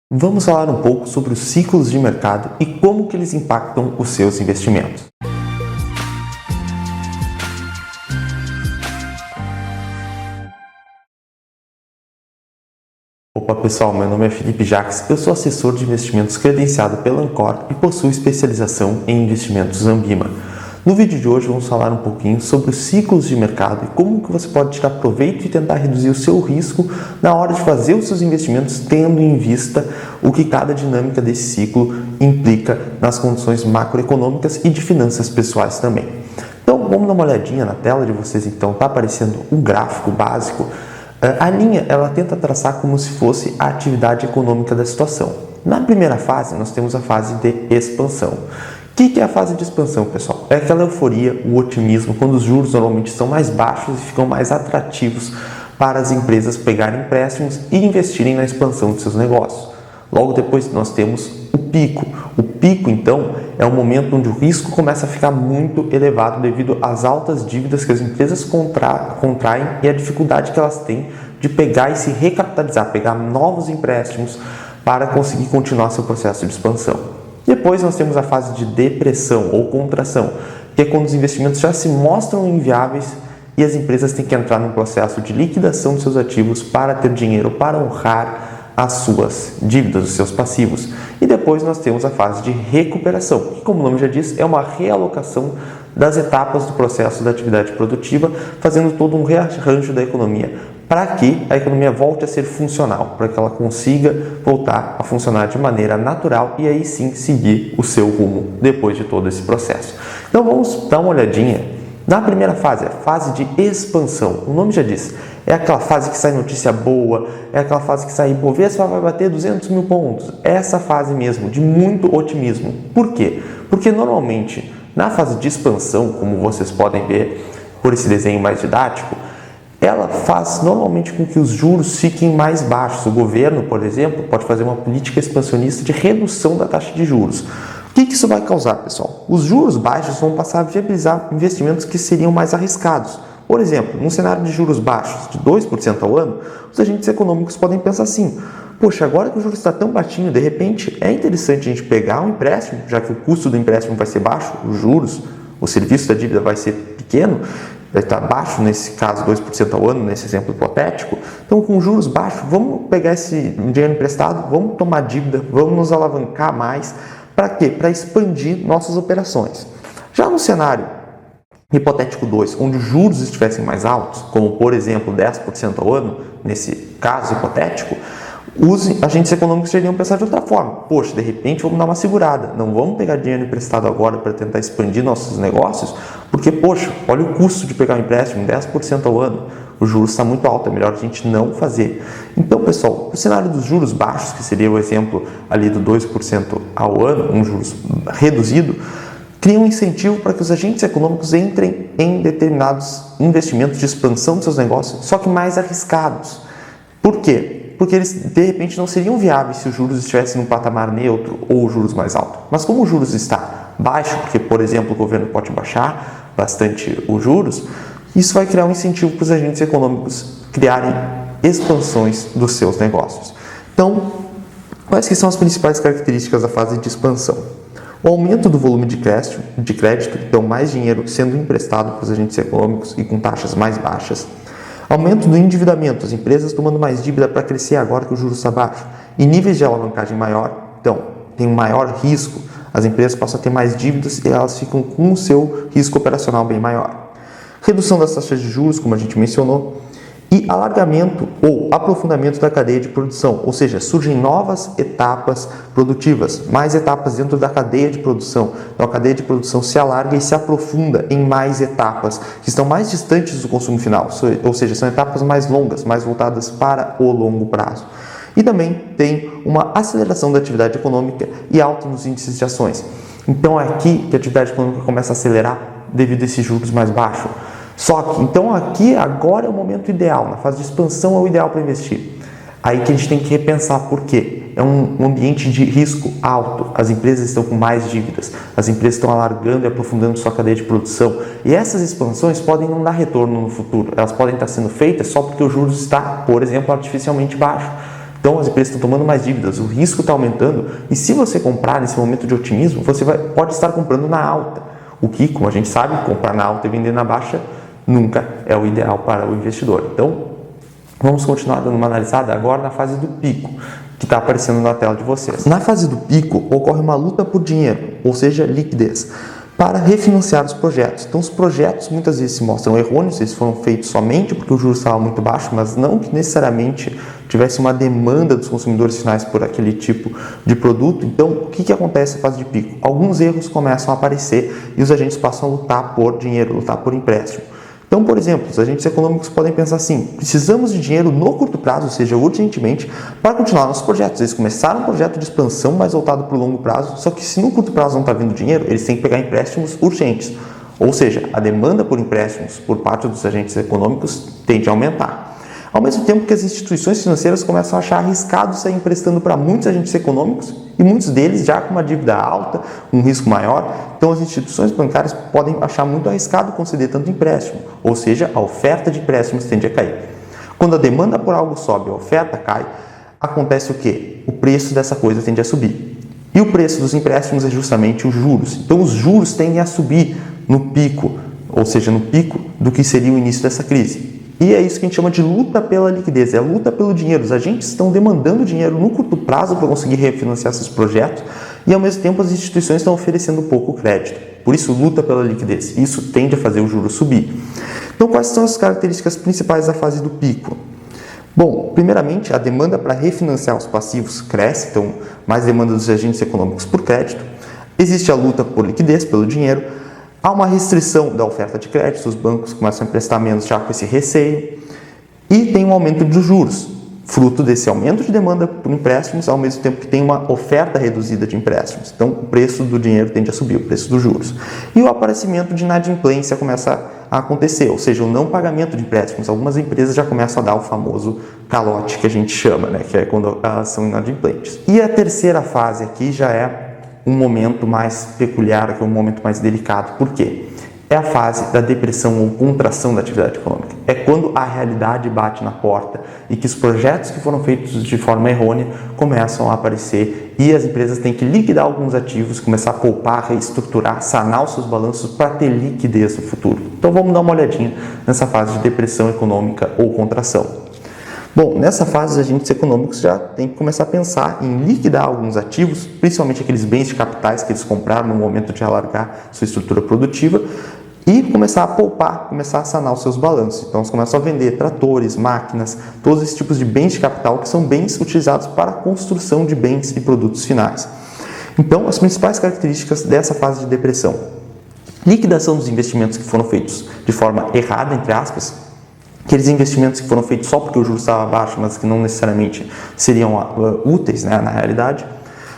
Vamos falar um pouco sobre os ciclos de mercado e como que eles impactam os seus investimentos. Opa pessoal, meu nome é Felipe Jacques, eu sou assessor de investimentos credenciado pela Ancor e possuo especialização em investimentos Ambima. No vídeo de hoje vamos falar um pouquinho sobre os ciclos de mercado e como que você pode tirar proveito e tentar reduzir o seu risco na hora de fazer os seus investimentos, tendo em vista o que cada dinâmica desse ciclo implica nas condições macroeconômicas e de finanças pessoais também. Então vamos dar uma olhadinha na tela de vocês, então está aparecendo um gráfico básico. A linha ela tenta traçar como se fosse a atividade econômica da situação. Na primeira fase nós temos a fase de expansão. O que é a fase de expansão, pessoal? É aquela euforia, o otimismo, quando os juros normalmente são mais baixos e ficam mais atrativos para as empresas pegarem empréstimos e investirem na expansão de seus negócios. Logo depois nós temos o pico. O pico, então, é o momento onde o risco começa a ficar muito elevado devido às altas dívidas que as empresas contraem e a dificuldade que elas têm de pegar e se recapitalizar, pegar novos empréstimos para conseguir continuar seu processo de expansão. Depois nós temos a fase de depressão ou contração, que é quando os investimentos já se mostram inviáveis e as empresas têm que entrar num processo de liquidação de seus ativos para ter dinheiro para honrar as suas dívidas, os seus passivos. E depois nós temos a fase de recuperação, que, como o nome já diz, é uma realocação das etapas do processo da atividade produtiva, fazendo todo um rearranjo da economia para que a economia volte a ser funcional, para que ela consiga voltar a funcionar de maneira natural e aí sim seguir o seu rumo depois de todo esse processo. Então vamos dar uma olhadinha na primeira fase, a fase de expansão. O nome já diz, é aquela fase que sai notícia boa, é aquela fase que sai Bovespa vai bater 200 mil pontos, é essa fase mesmo de muito otimismo. Por quê? Porque normalmente na fase de expansão, como vocês podem ver por esse desenho mais didático, ela faz normalmente com que os juros fiquem mais baixos. O governo, por exemplo, pode fazer uma política expansionista de redução da taxa de juros. O que isso vai causar, pessoal? Os juros baixos vão passar a viabilizar investimentos que seriam mais arriscados. Por exemplo, num cenário de juros baixos de 2% ao ano, os agentes econômicos podem pensar assim: poxa, agora que o juros está tão baixinho, de repente é interessante a gente pegar um empréstimo, já que o custo do empréstimo vai ser baixo, os juros, o serviço da dívida vai ser pequeno, vai estar baixo, nesse caso 2% ao ano, nesse exemplo hipotético. Então, com juros baixos, vamos pegar esse dinheiro emprestado, vamos tomar dívida, vamos nos alavancar mais. Para quê? Para expandir nossas operações. Já no cenário hipotético 2, onde os juros estivessem mais altos, como por exemplo 10% ao ano, nesse caso hipotético, os agentes econômicos teriam pensado de outra forma. Poxa, de repente vamos dar uma segurada, não vamos pegar dinheiro emprestado agora para tentar expandir nossos negócios, porque, poxa, olha o custo de pegar um empréstimo, 10% ao ano, o juros está muito alto, é melhor a gente não fazer. Então, pessoal, o cenário dos juros baixos, que seria o exemplo ali do 2% ao ano, um juros reduzido, cria um incentivo para que os agentes econômicos entrem em determinados investimentos de expansão de seus negócios, só que mais arriscados. Por quê? Porque eles, de repente, não seriam viáveis se os juros estivessem num patamar neutro ou juros mais alto. Mas como o juros está baixo, porque, por exemplo, o governo pode baixar bastante os juros, isso vai criar um incentivo para os agentes econômicos criarem expansões dos seus negócios. Então, quais que são as principais características da fase de expansão? O aumento do volume de crédito, então mais dinheiro sendo emprestado para os agentes econômicos e com taxas mais baixas. Aumento do endividamento, as empresas tomando mais dívida para crescer agora que o juros está baixo. E níveis de alavancagem maior, então tem um maior risco, as empresas passam a ter mais dívidas e elas ficam com o seu risco operacional bem maior. Redução das taxas de juros, como a gente mencionou, e alargamento ou aprofundamento da cadeia de produção, ou seja, surgem novas etapas produtivas, mais etapas dentro da cadeia de produção. Então a cadeia de produção se alarga e se aprofunda em mais etapas que estão mais distantes do consumo final, ou seja, são etapas mais longas, mais voltadas para o longo prazo. E também tem uma aceleração da atividade econômica e alta nos índices de ações. Então é aqui que a atividade econômica começa a acelerar devido a esses juros mais baixos. Só que, então aqui, agora é o momento ideal, na fase de expansão é o ideal para investir. Aí que a gente tem que repensar por quê. É um ambiente de risco alto, as empresas estão com mais dívidas, as empresas estão alargando e aprofundando sua cadeia de produção. E essas expansões podem não dar retorno no futuro, elas podem estar sendo feitas só porque o juros está, por exemplo, artificialmente baixo. Então as empresas estão tomando mais dívidas, o risco está aumentando, e se você comprar nesse momento de otimismo, você pode estar comprando na alta, o que, como a gente sabe, comprar na alta e vender na baixa nunca é o ideal para o investidor. Então, vamos continuar dando uma analisada agora na fase do pico, que está aparecendo na tela de vocês. Na fase do pico, ocorre uma luta por dinheiro, ou seja, liquidez, para refinanciar os projetos. Então, os projetos muitas vezes se mostram errôneos, eles foram feitos somente porque o juros estava muito baixo, mas não que necessariamente tivesse uma demanda dos consumidores finais por aquele tipo de produto. Então, o que acontece na fase de pico? Alguns erros começam a aparecer e os agentes passam a lutar por dinheiro, lutar por empréstimo. Então, por exemplo, os agentes econômicos podem pensar assim: precisamos de dinheiro no curto prazo, ou seja, urgentemente, para continuar nossos projetos. Eles começaram um projeto de expansão mais voltado para o longo prazo, só que se no curto prazo não está vindo dinheiro, eles têm que pegar empréstimos urgentes. Ou seja, a demanda por empréstimos por parte dos agentes econômicos tende a aumentar. Ao mesmo tempo que as instituições financeiras começam a achar arriscado sair emprestando para muitos agentes econômicos, e muitos deles já com uma dívida alta, um risco maior, então as instituições bancárias podem achar muito arriscado conceder tanto empréstimo, ou seja, a oferta de empréstimos tende a cair. Quando a demanda por algo sobe e a oferta cai, acontece o quê? O preço dessa coisa tende a subir. E o preço dos empréstimos é justamente os juros. Então os juros tendem a subir no pico, ou seja, no pico do que seria o início dessa crise. E é isso que a gente chama de luta pela liquidez, é a luta pelo dinheiro. Os agentes estão demandando dinheiro no curto prazo para conseguir refinanciar seus projetos e, ao mesmo tempo, as instituições estão oferecendo pouco crédito. Por isso, luta pela liquidez. Isso tende a fazer o juro subir. Então, quais são as características principais da fase do pico? Bom, primeiramente, a demanda para refinanciar os passivos cresce, então, mais demanda dos agentes econômicos por crédito. Existe a luta por liquidez, pelo dinheiro. Há uma restrição da oferta de crédito, os bancos começam a emprestar menos já com esse receio, e tem um aumento dos juros, fruto desse aumento de demanda por empréstimos, ao mesmo tempo que tem uma oferta reduzida de empréstimos. Então, o preço do dinheiro tende a subir, o preço dos juros. E o aparecimento de inadimplência começa a acontecer, ou seja, o não pagamento de empréstimos. Algumas empresas já começam a dar o famoso calote que a gente chama, né, que é quando elas são inadimplentes. E a terceira fase aqui já é um momento mais peculiar, que é um momento mais delicado. Por quê? É a fase da depressão ou contração da atividade econômica. É quando a realidade bate na porta e que os projetos que foram feitos de forma errônea começam a aparecer e as empresas têm que liquidar alguns ativos, começar a poupar, reestruturar, sanar os seus balanços para ter liquidez no futuro. Então vamos dar uma olhadinha nessa fase de depressão econômica ou contração. Bom, nessa fase, os agentes econômicos já têm que começar a pensar em liquidar alguns ativos, principalmente aqueles bens de capitais que eles compraram no momento de alargar sua estrutura produtiva, e começar a poupar, começar a sanar os seus balanços. Então, eles começam a vender tratores, máquinas, todos esses tipos de bens de capital que são bens utilizados para a construção de bens e produtos finais. Então, as principais características dessa fase de depressão: liquidação dos investimentos que foram feitos de forma errada, entre aspas, aqueles investimentos que foram feitos só porque o juros estava baixo, mas que não necessariamente seriam úteis, né, na realidade.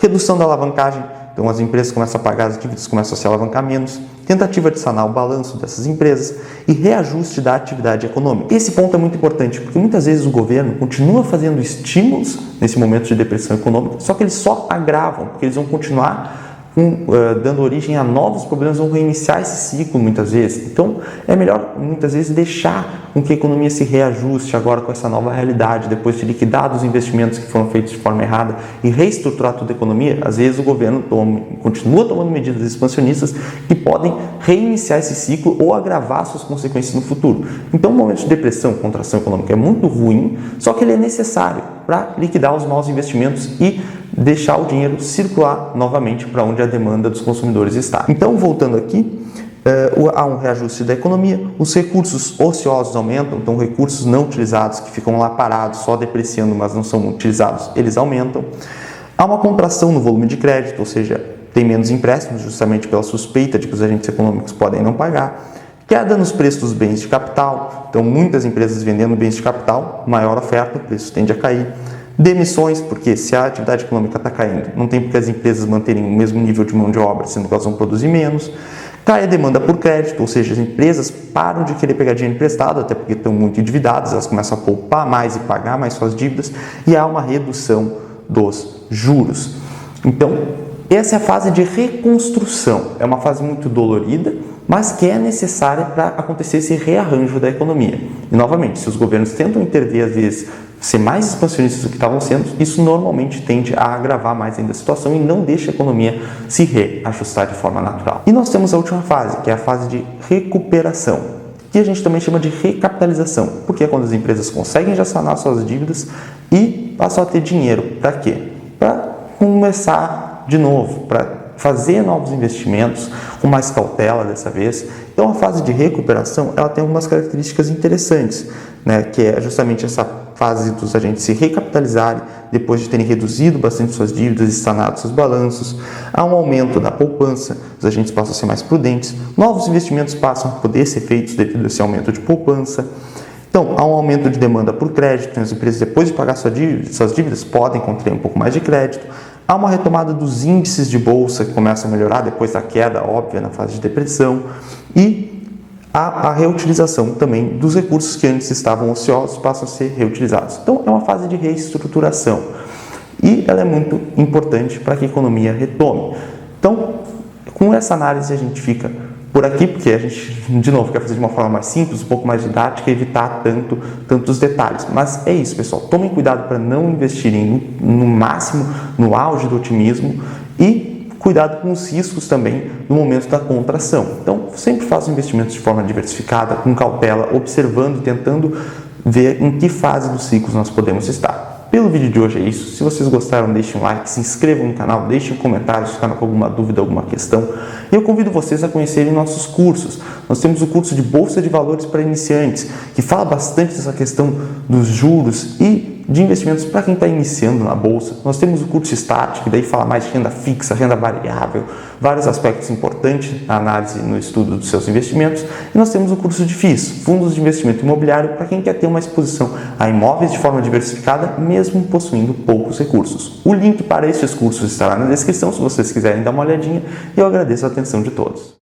Redução da alavancagem, então as empresas começam a pagar as dívidas, começam a se alavancar menos. Tentativa de sanar o balanço dessas empresas e reajuste da atividade econômica. Esse ponto é muito importante, porque muitas vezes o governo continua fazendo estímulos nesse momento de depressão econômica, só que eles só agravam, porque eles vão continuar dando origem a novos problemas, vão reiniciar esse ciclo muitas vezes. Então, é melhor muitas vezes deixar com que a economia se reajuste agora com essa nova realidade, depois de liquidar os investimentos que foram feitos de forma errada e reestruturar toda a economia. Às vezes o governo continua tomando medidas expansionistas que podem reiniciar esse ciclo ou agravar suas consequências no futuro. Então, um momento de depressão, contração econômica é muito ruim, só que ele é necessário para liquidar os maus investimentos e deixar o dinheiro circular novamente para onde a demanda dos consumidores está. Então, voltando aqui, há um reajuste da economia, os recursos ociosos aumentam, então recursos não utilizados que ficam lá parados, só depreciando, mas não são utilizados, eles aumentam. Há uma contração no volume de crédito, ou seja, tem menos empréstimos, justamente pela suspeita de que os agentes econômicos podem não pagar. Queda nos preços dos bens de capital, então muitas empresas vendendo bens de capital, maior oferta, o preço tende a cair. Demissões, porque se a atividade econômica está caindo, não tem porque as empresas manterem o mesmo nível de mão de obra, sendo que elas vão produzir menos. Cai a demanda por crédito, ou seja, as empresas param de querer pegar dinheiro emprestado, até porque estão muito endividadas, elas começam a poupar mais e pagar mais suas dívidas, e há uma redução dos juros. Então, essa é a fase de reconstrução. É uma fase muito dolorida, mas que é necessária para acontecer esse rearranjo da economia. E, novamente, se os governos tentam intervir, às vezes, ser mais expansionistas do que estavam sendo, isso normalmente tende a agravar mais ainda a situação e não deixa a economia se reajustar de forma natural. E nós temos a última fase, que é a fase de recuperação, que a gente também chama de recapitalização, porque é quando as empresas conseguem já sanar suas dívidas e passam a ter dinheiro. Para quê? Para começar de novo, para fazer novos investimentos com mais cautela dessa vez. Então a fase de recuperação ela tem algumas características interessantes, né, que é justamente essa fase dos agentes se recapitalizarem depois de terem reduzido bastante suas dívidas e sanado seus balanços. Há um aumento da poupança, os agentes passam a ser mais prudentes, novos investimentos passam a poder ser feitos devido a esse aumento de poupança. Então, há um aumento de demanda por crédito, as empresas depois de pagar suas dívidas podem contrair um pouco mais de crédito. Há uma retomada dos índices de bolsa que começa a melhorar depois da queda óbvia na fase de depressão e há a reutilização também dos recursos que antes estavam ociosos passam a ser reutilizados. Então, é uma fase de reestruturação e ela é muito importante para que a economia retome. Então, com essa análise a gente fica por aqui, porque a gente, de novo, quer fazer de uma forma mais simples, um pouco mais didática, evitar tantos detalhes. Mas é isso, pessoal. Tomem cuidado para não investirem no máximo, no auge do otimismo e cuidado com os riscos também no momento da contração. Então, sempre façam investimentos de forma diversificada, com cautela, observando, tentando ver em que fase dos ciclos nós podemos estar. Pelo vídeo de hoje é isso. Se vocês gostaram, deixem um like, se inscrevam no canal, deixem um comentário se ficaram com alguma dúvida, alguma questão. E eu convido vocês a conhecerem nossos cursos. Nós temos o curso de Bolsa de Valores para iniciantes, que fala bastante dessa questão dos juros e de investimentos para quem está iniciando na Bolsa. Nós temos o curso Start, que daí fala mais de renda fixa, renda variável, vários aspectos importantes na análise e no estudo dos seus investimentos. E nós temos o curso de FIIs, Fundos de Investimento Imobiliário, para quem quer ter uma exposição a imóveis de forma diversificada, mesmo possuindo poucos recursos. O link para esses cursos estará na descrição, se vocês quiserem dar uma olhadinha, e eu agradeço a atenção de todos.